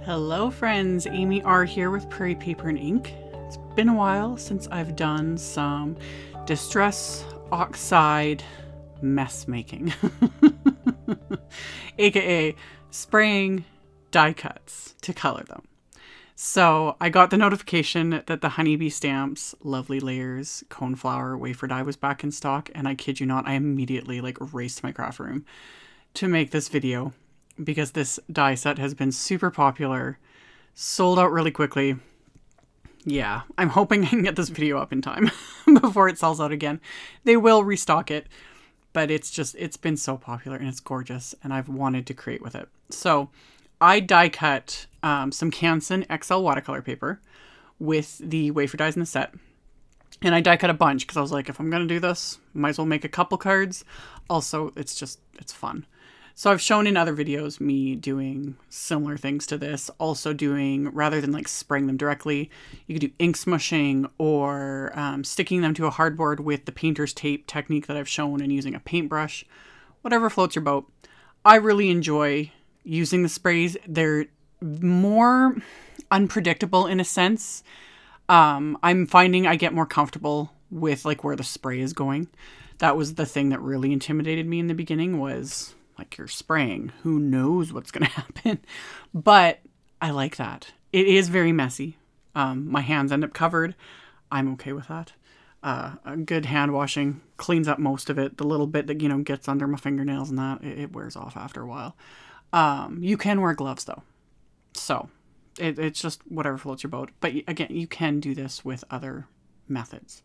Hello friends, AmyR here with Prairie Paper and Ink. It's been a while since I've done some distress oxide mess making, aka spraying die cuts to color them. So I got the notification that the honeybee stamps, lovely layers, coneflower wafer dye was back in stock, and I kid you not, I immediately raced to my craft room to make this video because this die set has been super popular, sold out really quickly. Yeah, I'm hoping I can get this video up in time before it sells out again. They will restock it, but it's been so popular and it's gorgeous and I've wanted to create with it. So I die cut some Canson XL watercolor paper with the wafer dies in the set. And I die cut a bunch because I was like, if I'm going to do this, might as well make a couple cards. Also, it's fun. So I've shown in other videos me doing similar things to this. Also doing, rather than spraying them directly, you could do ink smushing or sticking them to a hardboard with the painter's tape technique that I've shown and using a paintbrush. Whatever floats your boat. I really enjoy using the sprays. They're more unpredictable in a sense. I'm finding I get more comfortable with where the spray is going. That was the thing that really intimidated me in the beginning, was you're spraying, who knows what's going to happen. But I like that. It is very messy. My hands end up covered. I'm okay with that. A good hand washing cleans up most of it. The little bit that, gets under my fingernails and that, it wears off after a while. You can wear gloves though. So it's just whatever floats your boat. But again, you can do this with other methods.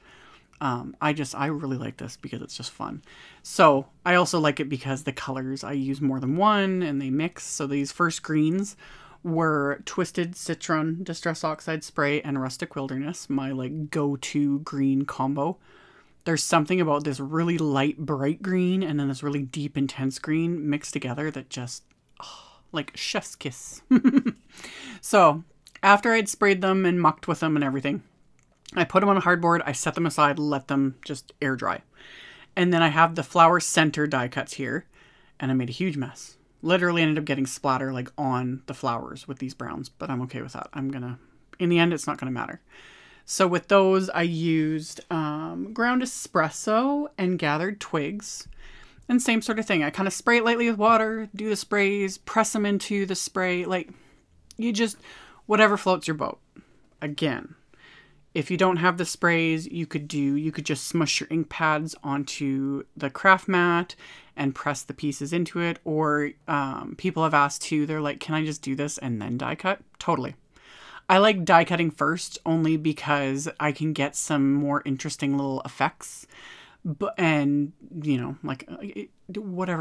I really like this because it's just fun. So I also like it because the colors, I use more than one and they mix. So these first greens were Twisted Citron Distress Oxide Spray and Rustic Wilderness, my go-to green combo. There's something about this really light, bright green and then this really deep, intense green mixed together that just, chef's kiss. So after I'd sprayed them and mucked with them and everything, I put them on a hardboard, I set them aside, let them just air dry. And then I have the flower center die cuts here, and I made a huge mess. Literally ended up getting splatter on the flowers with these browns, but I'm okay with that. In the end, it's not gonna matter. So with those, I used ground espresso and gathered twigs. And same sort of thing. I kind of spray it lightly with water, do the sprays, press them into the spray. Whatever floats your boat. Again, if you don't have the sprays, you could just smush your ink pads onto the craft mat and press the pieces into it. Or people have asked too, they're like, can I just do this and then die cut? Totally. I like die cutting first only because I can get some more interesting little effects. Whatever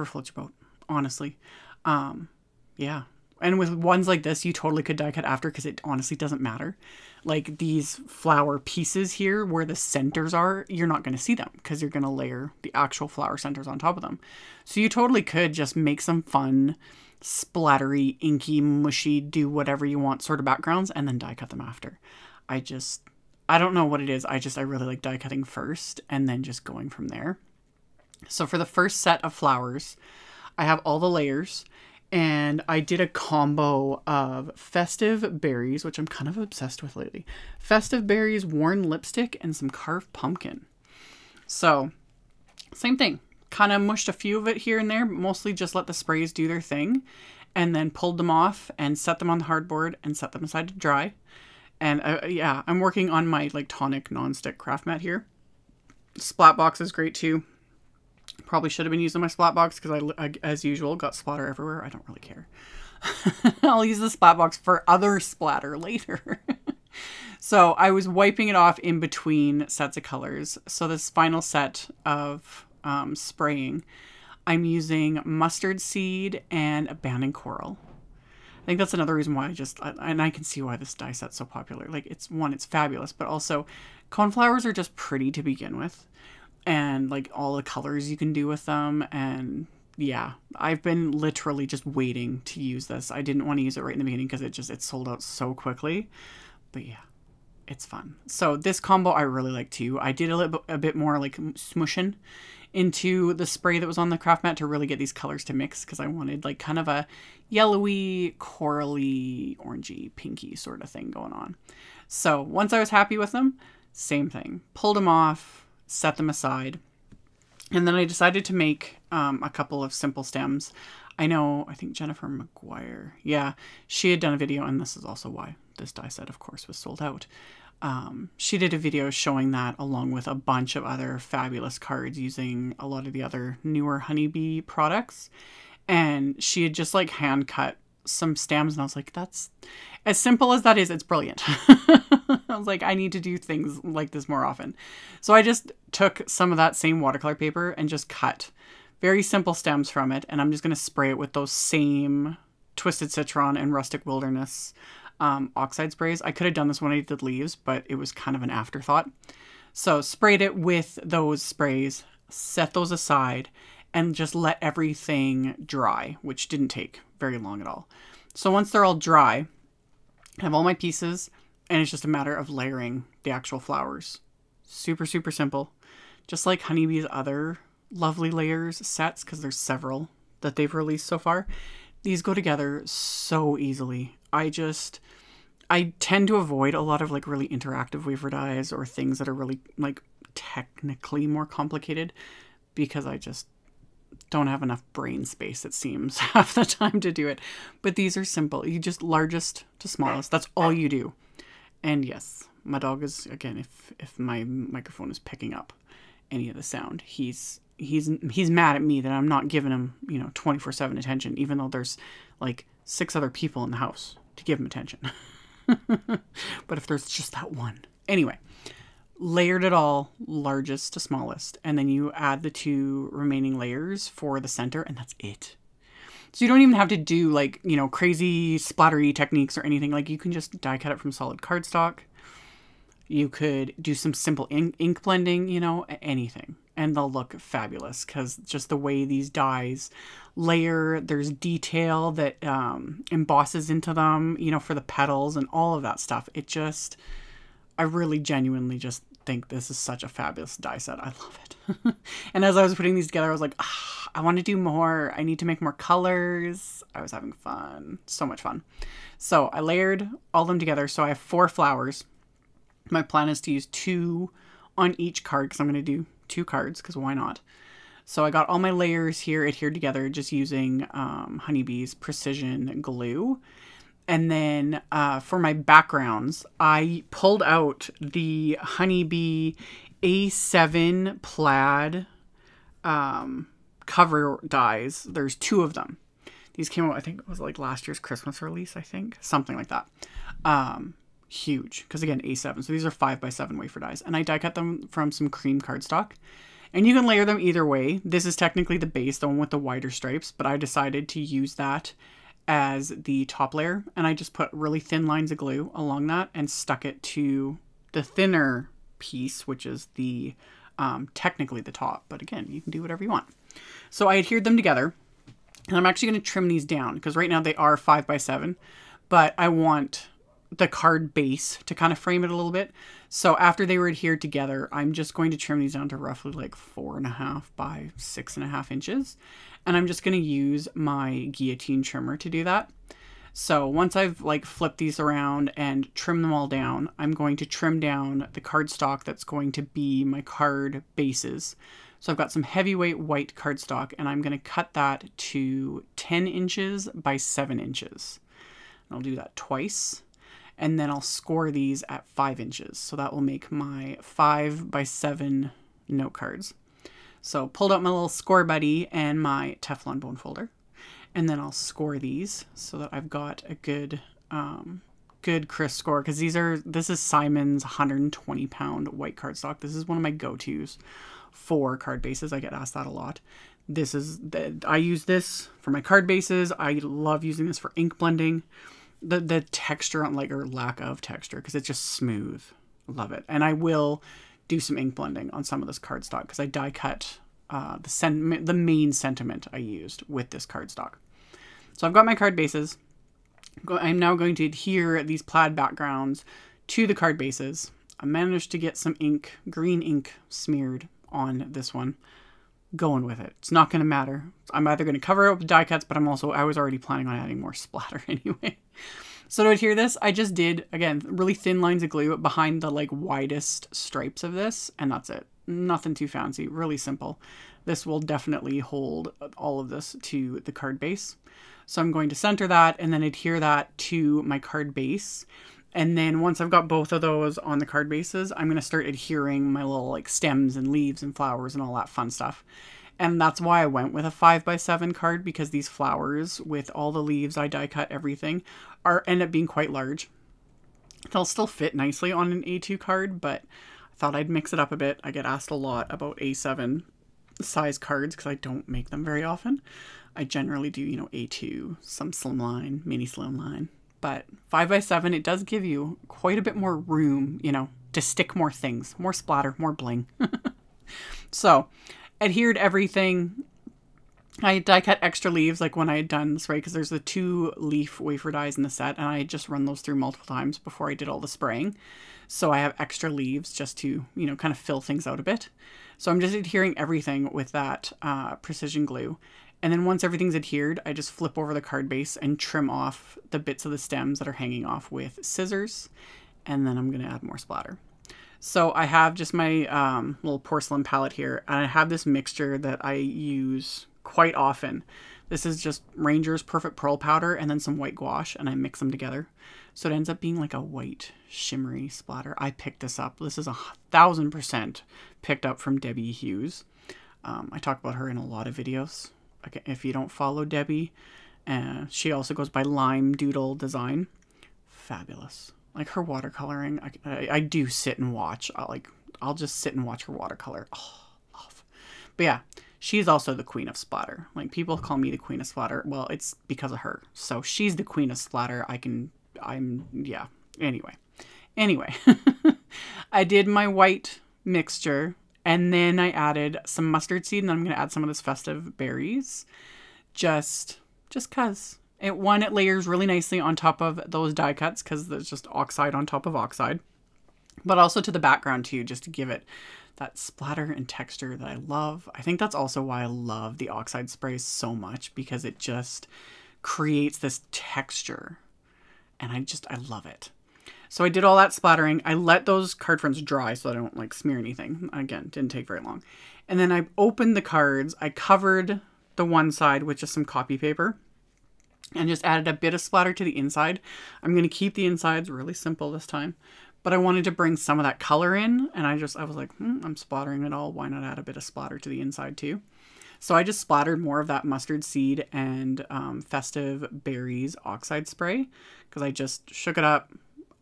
floats your boat, honestly. Yeah. And with ones like this, you totally could die cut after because it honestly doesn't matter. These flower pieces here where the centers are, you're not going to see them because you're going to layer the actual flower centers on top of them. So you totally could just make some fun, splattery, inky, mushy, do whatever you want sort of backgrounds and then die cut them after. I don't know what it is. I really like die cutting first and then just going from there. So for the first set of flowers, I have all the layers. And I did a combo of Festive Berries, which I'm kind of obsessed with lately. Festive Berries, worn lipstick, and some carved pumpkin. So, same thing. Kind of mushed a few of it here and there, but mostly just let the sprays do their thing. And then pulled them off and set them on the hardboard and set them aside to dry. And yeah, I'm working on my tonic non-stick craft mat here. Splat box is great too. Probably should have been using my splat box because I, as usual, got splatter everywhere. I don't really care. I'll use the splat box for other splatter later. So I was wiping it off in between sets of colors. So this final set of spraying, I'm using mustard seed and abandoned coral. I think that's another reason why and I can see why this die set's so popular. It's fabulous, but also coneflowers are just pretty to begin with. And all the colors you can do with them. And yeah, I've been literally just waiting to use this. I didn't want to use it right in the beginning because it sold out so quickly. But yeah, it's fun. So this combo I really like too. I did a bit more smushing into the spray that was on the craft mat to really get these colors to mix, because I wanted like kind of a yellowy, corally, orangey, pinky sort of thing going on. So once I was happy with them, same thing. Pulled them off, set them aside. And then I decided to make a couple of simple stems. I think Jennifer McGuire, yeah, she had done a video, and this is also why this die set, of course, was sold out. She did a video showing that along with a bunch of other fabulous cards using a lot of the other newer honeybee products. And she had just like hand cut some stems, and I was like, that's as simple as that is, it's brilliant. I was like, I need to do things like this more often. So I just took some of that same watercolor paper and just cut very simple stems from it. And I'm just going to spray it with those same Twisted Citron and Rustic Wilderness Oxide sprays. I could have done this when I did leaves, but it was kind of an afterthought. So sprayed it with those sprays, set those aside, and just let everything dry, which didn't take very long at all. So once they're all dry, I have all my pieces, and it's just a matter of layering the actual flowers. Super, super simple. Just like Honeybee's other lovely layers sets, because there's several that they've released so far. These go together so easily. I tend to avoid a lot of like really interactive wafer dyes or things that are really like technically more complicated, because I just don't have enough brain space, it seems, half the time to do it. But these are simple. You just largest to smallest. That's all you do. And yes, my dog is, again, if my microphone is picking up any of the sound, he's mad at me that I'm not giving him, 24/7 attention, even though there's like 6 other people in the house to give him attention. But if there's just that one. Anyway, layered it all largest to smallest, and then you add the 2 remaining layers for the center, and that's it. So you don't even have to do like, crazy splattery techniques or anything. Like, you can just die cut it from solid cardstock. You could do some simple ink blending, anything. And they'll look fabulous, because just the way these dies layer, there's detail that embosses into them, for the petals and all of that stuff. I really genuinely just think this is such a fabulous die set. I love it. And as I was putting these together, I was like, I want to do more. I need to make more colors. I was having fun. So much fun. So I layered all of them together. So I have 4 flowers. My plan is to use 2 on each card, because I'm going to do 2 cards, because why not? So I got all my layers here adhered together just using Honeybee's Precision Glue. And then for my backgrounds, I pulled out the Honeybee A7 plaid cover dies. There's 2 of them. These came out, I think it was like last year's Christmas release, I think. Something like that. Huge, because again, A7. So these are 5x7 wafer dies. And I die cut them from some cream cardstock. And you can layer them either way. This is technically the base, the one with the wider stripes, but I decided to use that as the top layer, and I just put really thin lines of glue along that and stuck it to the thinner piece, which is the technically the top, but again, you can do whatever you want. So I adhered them together, and I'm actually going to trim these down, because right now they are 5x7, but I want the card base to kind of frame it a little bit. So after they were adhered together, I'm just going to trim these down to roughly like 4.5 by 6.5 inches. And I'm just going to use my guillotine trimmer to do that. So once I've like flipped these around and trimmed them all down, I'm going to trim down the cardstock that's going to be my card bases. So I've got some heavyweight white cardstock, and I'm going to cut that to 10 inches by 7 inches. And I'll do that twice. And then I'll score these at 5 inches. So that will make my 5x7 note cards. So pulled out my little score buddy and my Teflon bone folder. And then I'll score these so that I've got a good crisp score. Because this is Simon's 120-pound white cardstock. This is one of my go-tos for card bases. I get asked that a lot. I use this for my card bases. I love using this for ink blending. The texture on or lack of texture, because it's just smooth. Love it. And I will do some ink blending on some of this cardstock, because I die cut the main sentiment I used with this cardstock. So I've got my card bases. I'm now going to adhere these plaid backgrounds to the card bases. I managed to get some ink, green ink, smeared on this one. going with it. It's not going to matter. I'm either going to cover it up with die cuts, but I was already planning on adding more splatter anyway. So to adhere this, I just did, again, really thin lines of glue behind the like widest stripes of this, and that's it. Nothing too fancy, really simple. This will definitely hold all of this to the card base. So I'm going to center that and then adhere that to my card base. And then once I've got both of those on the card bases, I'm going to start adhering my little like stems and leaves and flowers and all that fun stuff. And that's why I went with a 5x7 card, because these flowers with all the leaves, I die cut everything, end up being quite large. They'll still fit nicely on an A2 card, but I thought I'd mix it up a bit. I get asked a lot about A7 size cards because I don't make them very often. I generally do, you know, A2, some slimline, mini slimline. But 5x7, it does give you quite a bit more room, you know, to stick more things, more splatter, more bling. So, adhered everything. I die cut extra leaves like when I had done spray, because there's the 2 leaf wafer dies in the set, and I had just run those through multiple times before I did all the spraying. So I have extra leaves just to, you know, kind of fill things out a bit. So I'm just adhering everything with that precision glue. And then once everything's adhered, I just flip over the card base and trim off the bits of the stems that are hanging off with scissors. And then I'm going to add more splatter. So I have just my little porcelain palette here, and I have this mixture that I use quite often. This is just Ranger's Perfect Pearl Powder and then some white gouache, and I mix them together. So it ends up being like a white shimmery splatter. I picked this up. This is 1000% picked up from Debbie Hughes. I talk about her in a lot of videos. Okay, if you don't follow Debbie, she also goes by Lime Doodle Design. Fabulous. Like her watercoloring, I do sit and watch. I'll just sit and watch her watercolor. Oh, love. But yeah, she's also the queen of splatter. Like, people call me the queen of splatter. Well, it's because of her. So she's the queen of splatter. Yeah. Anyway, I did my white mixture, and then I added some mustard seed, and then I'm going to add some of this festive berries. Just cause. It layers really nicely on top of those die cuts, because there's just oxide on top of oxide. But also to the background too, just to give it that splatter and texture that I love. I think that's also why I love the oxide sprays so much, because it just creates this texture. And I love it. So I did all that splattering. I let those card fronts dry so I don't like smear anything. Again, didn't take very long. And then I opened the cards. I covered the one side with just some copy paper and just added a bit of splatter to the inside. I'm going to keep the insides really simple this time, but I wanted to bring some of that color in, and I was like, I'm splattering it all. Why not add a bit of splatter to the inside too? So I just splattered more of that mustard seed and festive berries oxide spray, because I just shook it up,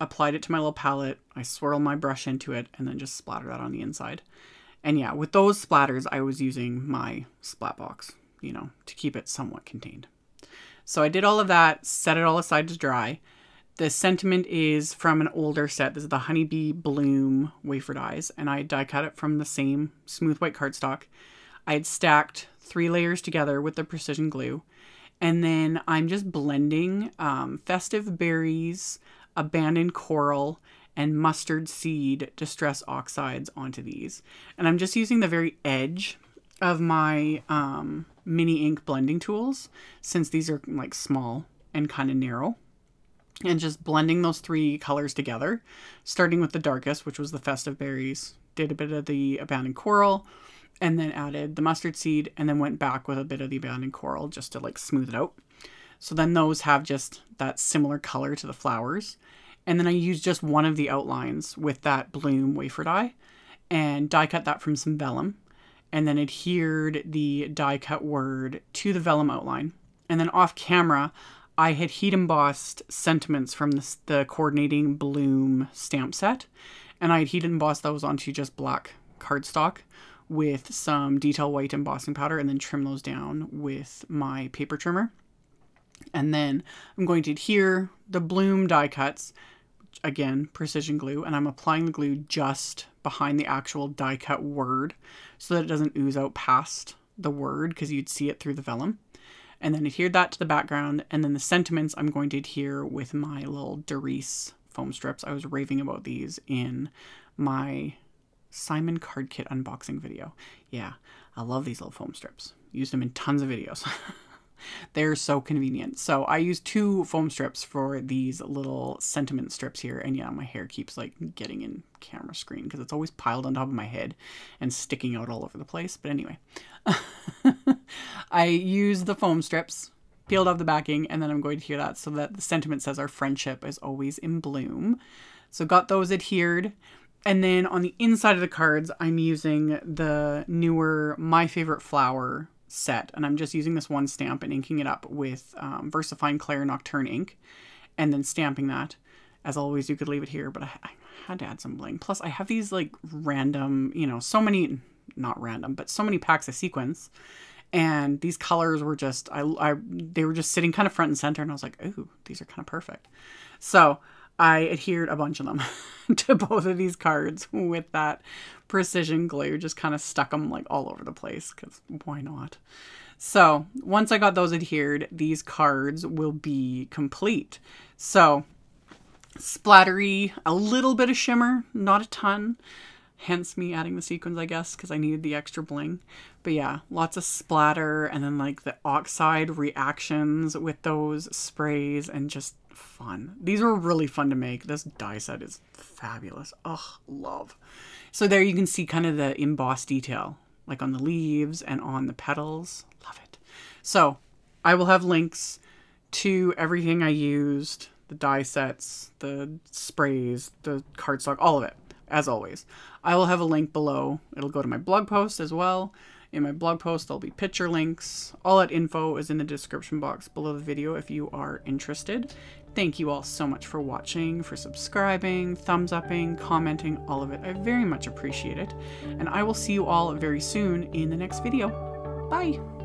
applied it to my little palette. I swirled my brush into it and then just splattered that on the inside. And yeah, with those splatters, I was using my splat box, you know, to keep it somewhat contained. So I did all of that, set it all aside to dry. The sentiment is from an older set. This is the Honeybee Bloom wafer dies, and I die cut it from the same smooth white cardstock. I had stacked 3 layers together with the precision glue, and then I'm just blending festive berries, abandoned coral, and mustard seed distress oxides onto these. And I'm just using the very edge of my mini ink blending tools, since these are like small and kind of narrow, and just blending those 3 colors together, starting with the darkest, which was the festive berries, did a bit of the abandoned coral, and then added the mustard seed, and then went back with a bit of the abandoned coral just to like smooth it out. So then those have just that similar color to the flowers. And then I used just one of the outlines with that Bloom wafer die, and die cut that from some vellum, and then adhered the die cut word to the vellum outline. And then off camera, I had heat embossed sentiments from the coordinating Bloom stamp set, and I had heat embossed those onto just black cardstock with some detail white embossing powder, and then trim those down with my paper trimmer. And then I'm going to adhere the Bloom die cuts, again, precision glue, and I'm applying the glue just behind the actual die cut word so that it doesn't ooze out past the word, because you'd see it through the vellum. And then adhere that to the background, and then the sentiments I'm going to adhere with my little Doris foam strips. I was raving about these in my Simon card kit unboxing video. Yeah, I love these little foam strips. Used them in tons of videos. They're so convenient. So I use 2 foam strips for these little sentiment strips here. And yeah, my hair keeps like getting in camera screen because it's always piled on top of my head and sticking out all over the place. But anyway, I use the foam strips, peeled off the backing, and then I'm going to adhere that so that the sentiment says our friendship is always in bloom. So got those adhered. And then on the inside of the cards, I'm using the newer My Favorite Flower set, and I'm just using this one stamp and inking it up with VersaFine Claire Nocturne ink, and then stamping that. As always, you could leave it here, but I had to add some bling. Plus, I have these like random, you know, so many, not random, but so many packs of sequins, and these colors were just, they were just sitting kind of front and center, and I was like, ooh, these are kind of perfect. So I adhered a bunch of them to both of these cards with that precision glue, just kind of stuck them like all over the place because why not? So once I got those adhered, these cards will be complete. So splattery, a little bit of shimmer, not a ton. Hence me adding the sequins, I guess, because I needed the extra bling. But yeah, lots of splatter and then like the oxide reactions with those sprays and just fun. These were really fun to make. This die set is fabulous. Oh, love. So there you can see kind of the embossed detail, like on the leaves and on the petals. Love it. So I will have links to everything I used, the die sets, the sprays, the cardstock, all of it, as always. I will have a link below. It'll go to my blog post as well. In my blog post, there'll be picture links. All that info is in the description box below the video if you are interested. Thank you all so much for watching, for subscribing, thumbs upping, commenting, all of it. I very much appreciate it. And I will see you all very soon in the next video. Bye!